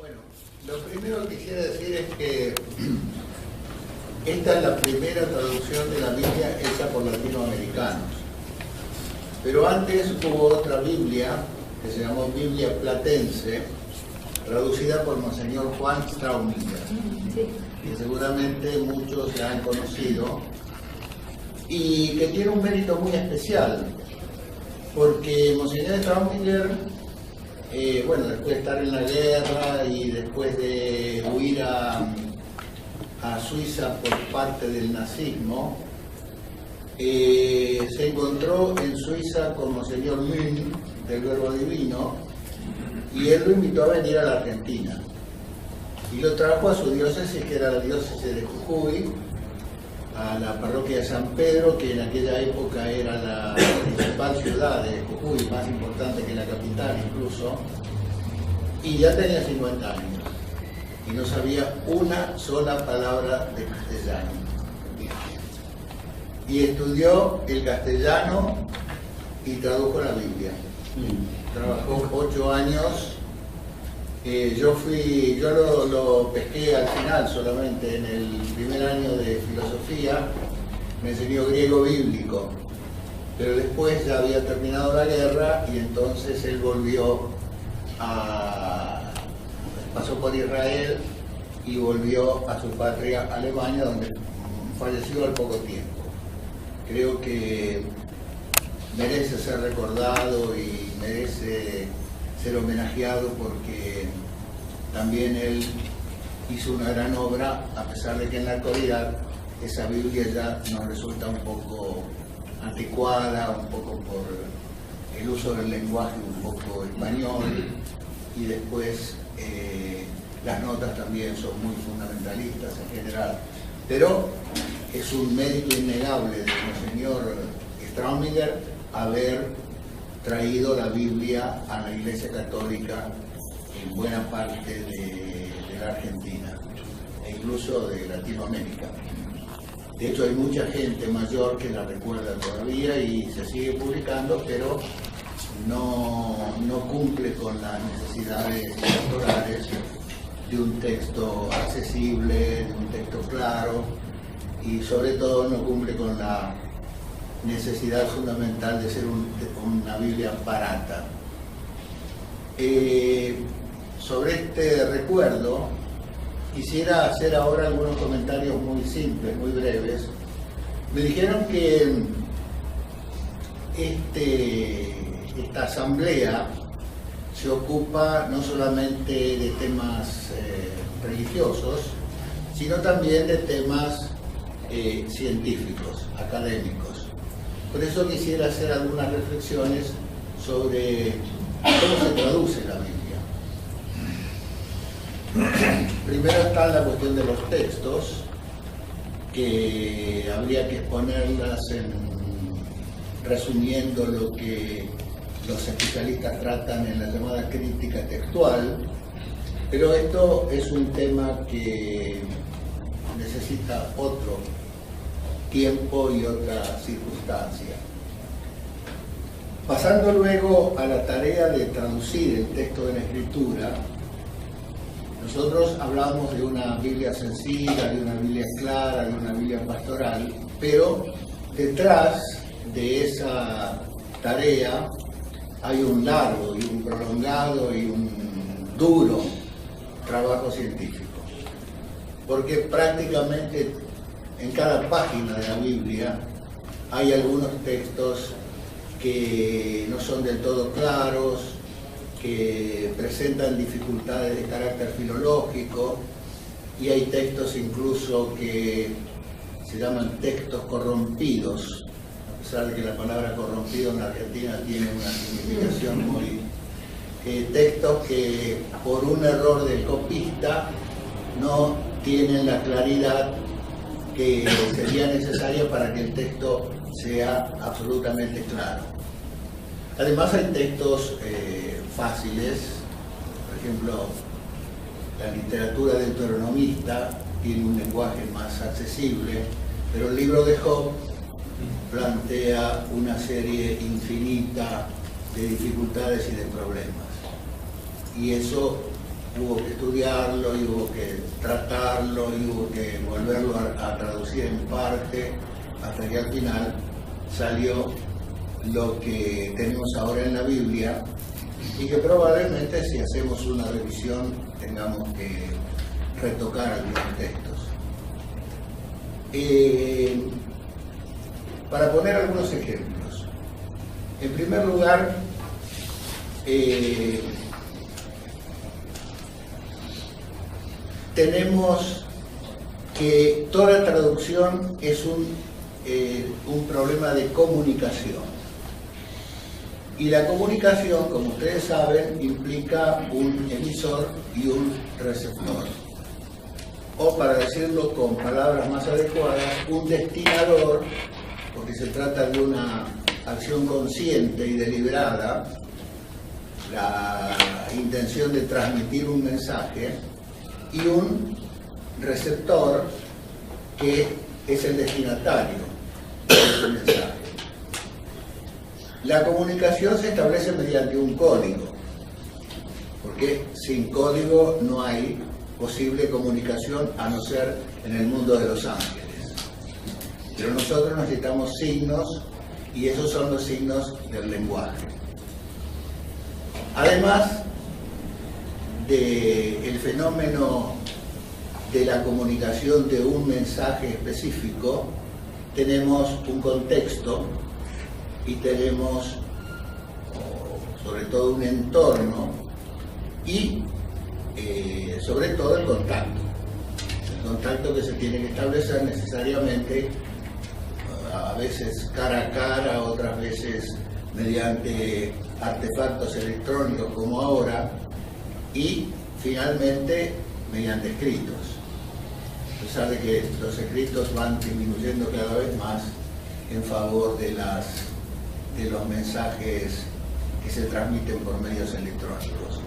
Bueno, lo primero que quisiera decir es que esta es la primera traducción de la Biblia hecha por latinoamericanos. Pero antes hubo otra Biblia, que se llamó Biblia Platense, traducida por Monseñor Juan Strauminger, que seguramente muchos la han conocido, y que tiene un mérito muy especial, porque Monseñor Strauminger, después de estar en la guerra y después de huir a Suiza por parte del nazismo, se encontró en Suiza con Monseñor Mün, del Verbo Divino, y él lo invitó a venir a la Argentina. Y lo trajo a su diócesis, que era la diócesis de Jujuy, a la parroquia de San Pedro, que en aquella época era la principal ciudad de Jujuy, más importante que la capital incluso, y ya tenía 50 años, y no sabía una sola palabra de castellano. Y estudió el castellano y tradujo la Biblia. Trabajó 8 años. Yo lo pesqué al final solamente, en el primer año de filosofía, me enseñó griego bíblico, pero después ya había terminado la guerra y entonces él pasó por Israel y volvió a su patria, Alemania, donde falleció al poco tiempo. Creo que merece ser recordado y merece ser homenajeado porque también él hizo una gran obra, a pesar de que en la actualidad esa Biblia ya nos resulta un poco anticuada, un poco por el uso del lenguaje un poco español, y después las notas también son muy fundamentalistas en general. Pero es un mérito innegable del Monseñor Strauminger haber traído la Biblia a la Iglesia Católica en buena parte de la Argentina e incluso de Latinoamérica. De hecho, hay mucha gente mayor que la recuerda todavía y se sigue publicando, pero no cumple con las necesidades pastorales de un texto accesible, de un texto claro, y sobre todo no cumple con la necesidad fundamental de ser una Biblia barata. Sobre este recuerdo, quisiera hacer ahora algunos comentarios muy simples, muy breves. Me dijeron que esta asamblea se ocupa no solamente de temas religiosos, sino también de temas científicos, académicos. Por eso quisiera hacer algunas reflexiones sobre cómo se traduce la Biblia. Primero está la cuestión de los textos, que habría que exponerlas resumiendo lo que los especialistas tratan en la llamada crítica textual, pero esto es un tema que necesita otro tiempo y otra circunstancia. Pasando luego a la tarea de traducir el texto de la Escritura, nosotros hablamos de una Biblia sencilla, de una Biblia clara, de una Biblia pastoral, pero detrás de esa tarea hay un largo y un prolongado y un duro trabajo científico, porque prácticamente en cada página de la Biblia hay algunos textos que no son del todo claros, que presentan dificultades de carácter filológico, y hay textos incluso que se llaman textos corrompidos, a pesar de que la palabra corrompido en la Argentina tiene una significación muy... textos que por un error del copista no tienen la claridad que sería necesaria para que el texto sea absolutamente claro. Además hay textos fáciles, por ejemplo, la literatura deuteronomista tiene un lenguaje más accesible, pero el libro de Job plantea una serie infinita de dificultades y de problemas. Y eso hubo que estudiarlo, y hubo que tratarlo, y hubo que volverlo a traducir en parte, hasta que al final salió lo que tenemos ahora en la Biblia, y que probablemente, si hacemos una revisión, tengamos que retocar algunos textos. Para poner algunos ejemplos, en primer lugar, tenemos que toda traducción es un problema de comunicación. Y la comunicación, como ustedes saben, implica un emisor y un receptor. O, para decirlo con palabras más adecuadas, un destinador, porque se trata de una acción consciente y deliberada, la intención de transmitir un mensaje, y un receptor, que es el destinatario de ese mensaje. La comunicación se establece mediante un código, porque sin código no hay posible comunicación, a no ser en el mundo de los ángeles. Pero nosotros necesitamos signos, y esos son los signos del lenguaje. Además del fenómeno de la comunicación de un mensaje específico, tenemos un contexto y tenemos sobre todo un entorno y sobre todo el contacto que se tiene que establecer necesariamente, a veces cara a cara, otras veces mediante artefactos electrónicos como ahora, y finalmente mediante escritos, a pesar de que los escritos van disminuyendo cada vez más en favor de los mensajes que se transmiten por medios electrónicos.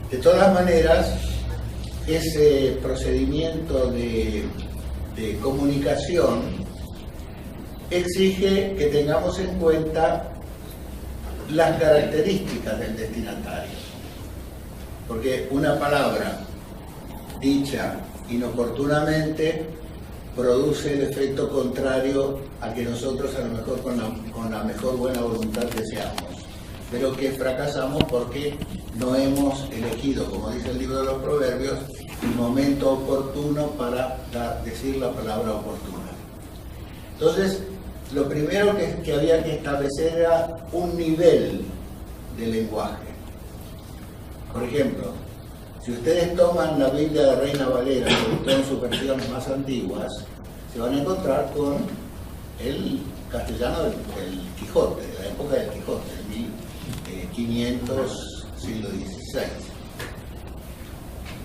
De todas maneras, ese procedimiento de comunicación exige que tengamos en cuenta las características del destinatario, porque una palabra dicha inoportunamente produce el efecto contrario al que nosotros, a lo mejor con la mejor buena voluntad, deseamos, pero que fracasamos porque no hemos elegido, como dice el libro de los Proverbios, el momento oportuno para decir la palabra oportuna. Entonces, lo primero que había que establecer era un nivel de lenguaje. Por ejemplo, si ustedes toman la Biblia de Reina Valera, sobre todo en sus versiones más antiguas, se van a encontrar con el castellano del Quijote, de la época del Quijote, 1500, siglo XVI.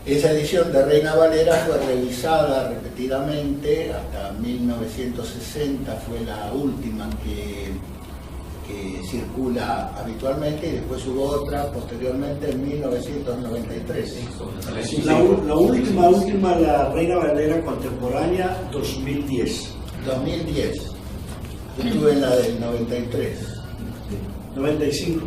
Esa edición de Reina Valera fue revisada repetidamente, hasta 1960 fue la última que circula habitualmente, y después hubo otra posteriormente en 1993. La última, la Reina Valera contemporánea, 2010. 2010. Yo estuve en la del 93. 95.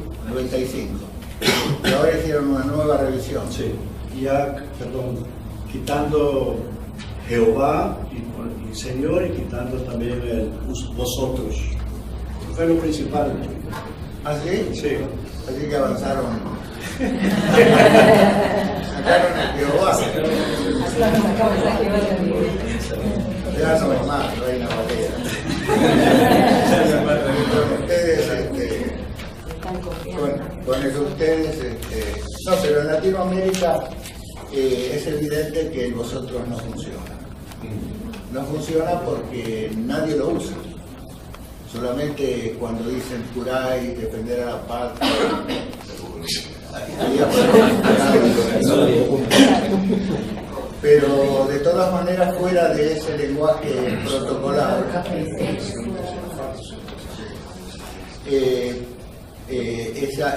Y ahora hicieron una nueva revisión. Sí. Ya, perdón, quitando Jehová y Señor, y quitando también el vosotros. Fue lo principal. ¿Ah, sí? Sí. Así que avanzaron. Sacaron el Jehová. Ya no es más Reina Valera. Con ustedes, no, pero en Latinoamérica es evidente que el vosotros no funciona. No funciona porque nadie lo usa. Solamente cuando dicen curar y defender a la patria, pero de todas maneras, fuera de ese lenguaje protocolar,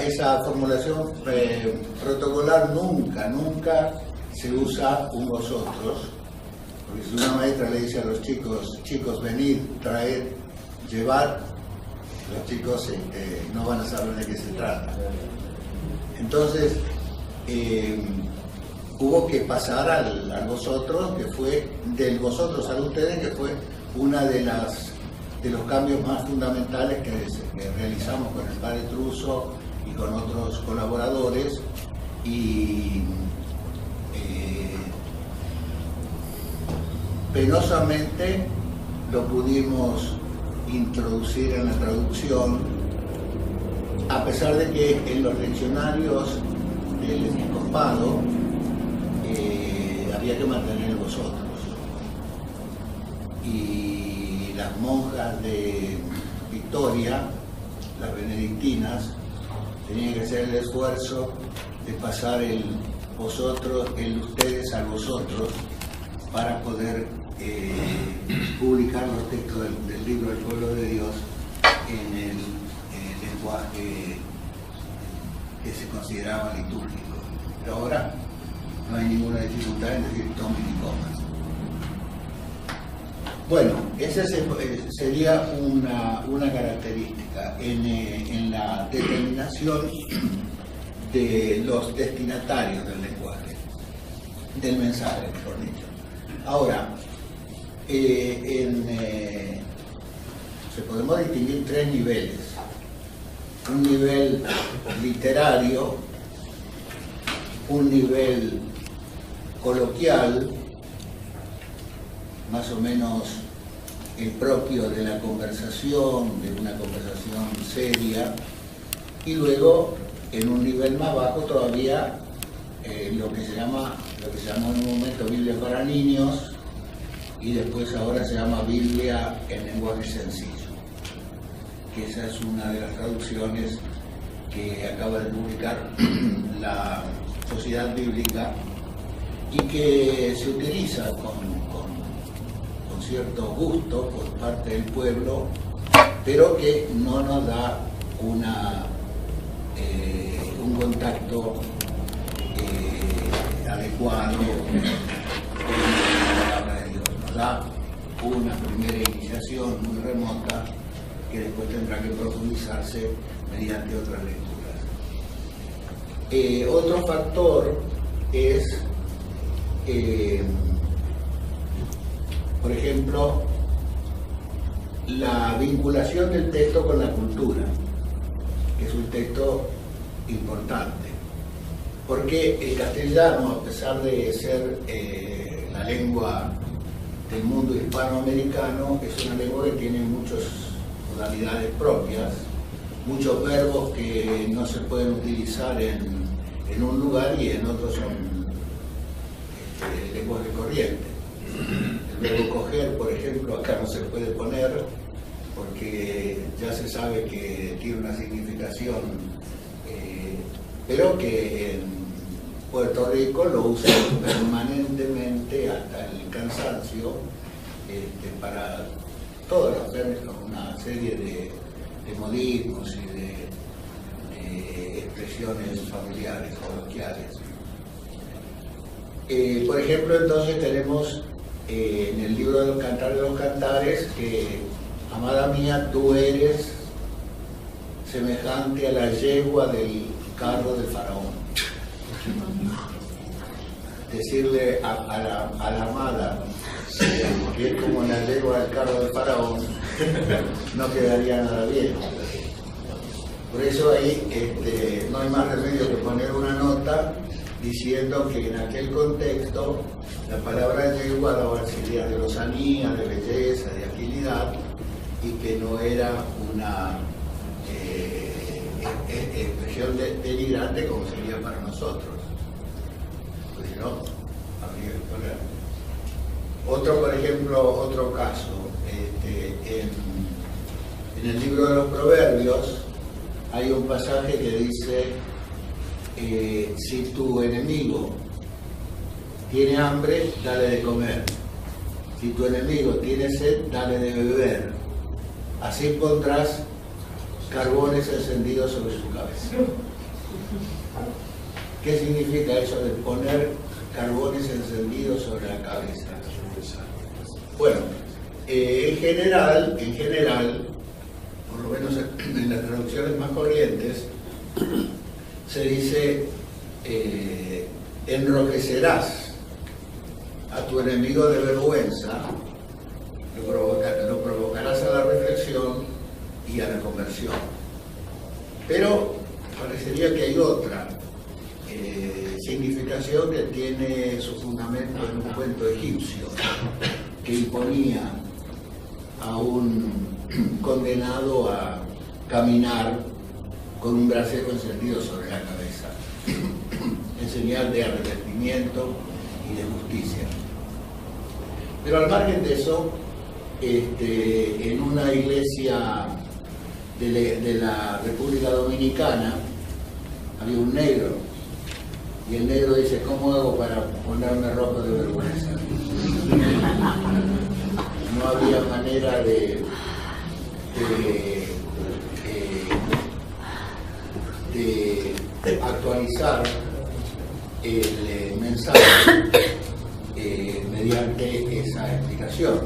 esa formulación protocolar nunca se usa un vosotros, porque si una maestra le dice a los chicos, venid, traed, llevar, los chicos no van a saber de qué se trata. Entonces, hubo que pasar al vosotros, que fue del vosotros al ustedes, que fue una de los cambios más fundamentales que realizamos con el padre Truso y con otros colaboradores, y penosamente lo pudimos introducir en la traducción, a pesar de que en los leccionarios del episcopado había que mantener vosotros, y las monjas de Victoria, las benedictinas, tenían que hacer el esfuerzo de pasar el vosotros, el ustedes al vosotros, para poder publicar los textos del libro del pueblo de Dios en el lenguaje que se consideraba litúrgico. Pero ahora no hay ninguna dificultad en decir tomen y coman. Bueno, esa sería una característica en la determinación de los destinatarios del lenguaje, del mensaje, mejor dicho. Ahora, se podemos distinguir tres niveles. Un nivel literario, un nivel coloquial, más o menos el propio de la conversación, de una conversación seria, y luego en un nivel más bajo todavía lo que se llamó en un momento Biblia para niños, y después ahora se llama Biblia en lenguaje sencillo, que esa es una de las traducciones que acaba de publicar la Sociedad Bíblica y que se utiliza con cierto gusto por parte del pueblo, pero que no nos da un contacto adecuado con la palabra de Dios. Nos da una primera iniciación muy remota que después tendrá que profundizarse mediante otras lecturas. Otro factor es, por ejemplo, la vinculación del texto con la cultura, que es un texto importante, porque el castellano, a pesar de ser la lengua del mundo hispanoamericano, es una lengua que tiene muchas modalidades propias, muchos verbos que no se pueden utilizar en un lugar y en otros son lenguaje corriente. El verbo coger, por ejemplo, acá no se puede poner porque ya se sabe que tiene una significación, pero que en Puerto Rico lo usan permanentemente hasta el cansancio para todas las personas, una serie de modismos y de expresiones familiares, coloquiales. Por ejemplo, entonces tenemos en el libro de los Cantares de los Cantares que, amada mía, tú eres semejante a la yegua del carro de Faraón. Decirle a la amada que es como la yegua del carro de Faraón no quedaría nada bien. Por eso ahí no hay más remedio que poner una nota diciendo que en aquel contexto la palabra yegua daba auxiliar de lozanía, de belleza, de agilidad, y que no era una expresión denigrante como sería para nosotros. Pues no, habría que poner. Otro, por ejemplo, otro caso, en el libro de los Proverbios hay un pasaje que dice, si tu enemigo tiene hambre, dale de comer. Si tu enemigo tiene sed, dale de beber. Así pondrás carbones encendidos sobre su cabeza. ¿Qué significa eso de poner carbones encendidos sobre la cabeza? Bueno, en general, por lo menos en las traducciones más corrientes, se dice enrojecerás a tu enemigo de vergüenza, lo provocarás a la reflexión y a la conversión. Pero parecería que hay otra significación que tiene su fundamento en un cuento egipcio que imponía a un condenado a caminar con un brasero encendido sobre la cabeza, en señal de arrepentimiento y de justicia. Pero al margen de eso, en una iglesia de la República Dominicana había un negro, y el negro dice: ¿cómo hago para ponerme rojo de vergüenza? No había manera de actualizar el mensaje mediante esa explicación.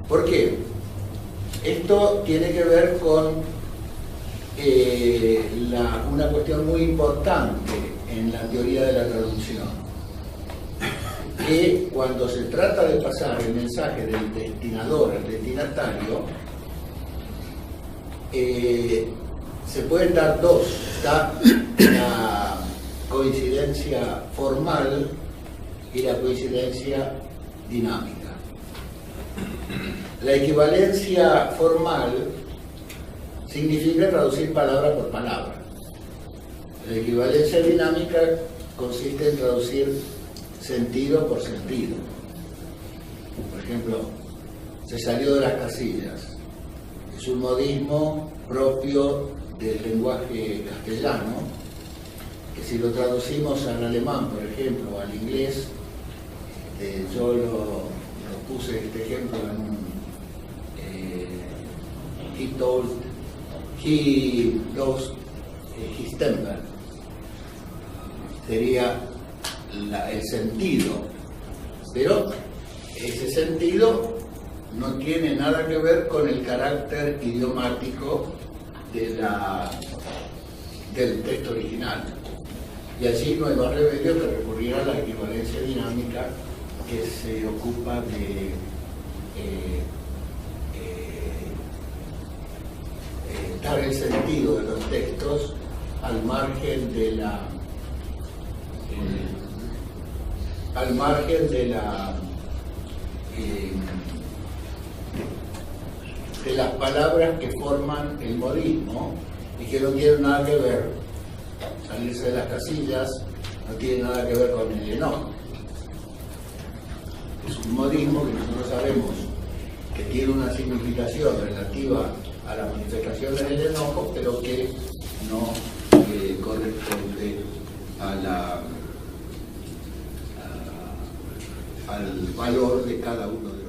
¿Por qué? Esto tiene que ver con una cuestión muy importante en la teoría de la traducción, que cuando se trata de pasar el mensaje del destinador al destinatario, se pueden dar dos. Está la coincidencia formal y la coincidencia dinámica. La equivalencia formal significa traducir palabra por palabra. La equivalencia dinámica consiste en traducir sentido por sentido. Por ejemplo, se salió de las casillas. Es un modismo propio del lenguaje castellano, que si lo traducimos al alemán, por ejemplo, o al inglés, yo lo puse este ejemplo en un he lost his temper. Sería el sentido, pero ese sentido no tiene nada que ver con el carácter idiomático del texto original. Y allí no hay más remedio que recurrir a la equivalencia dinámica, que se ocupa de dar el sentido de los textos al margen de las palabras que forman el modismo y que no tienen nada que ver. Salirse de las casillas no tiene nada que ver con el enojo. Es un modismo que nosotros sabemos que tiene una significación relativa a la manifestación del enojo, pero que no corresponde al valor de cada uno de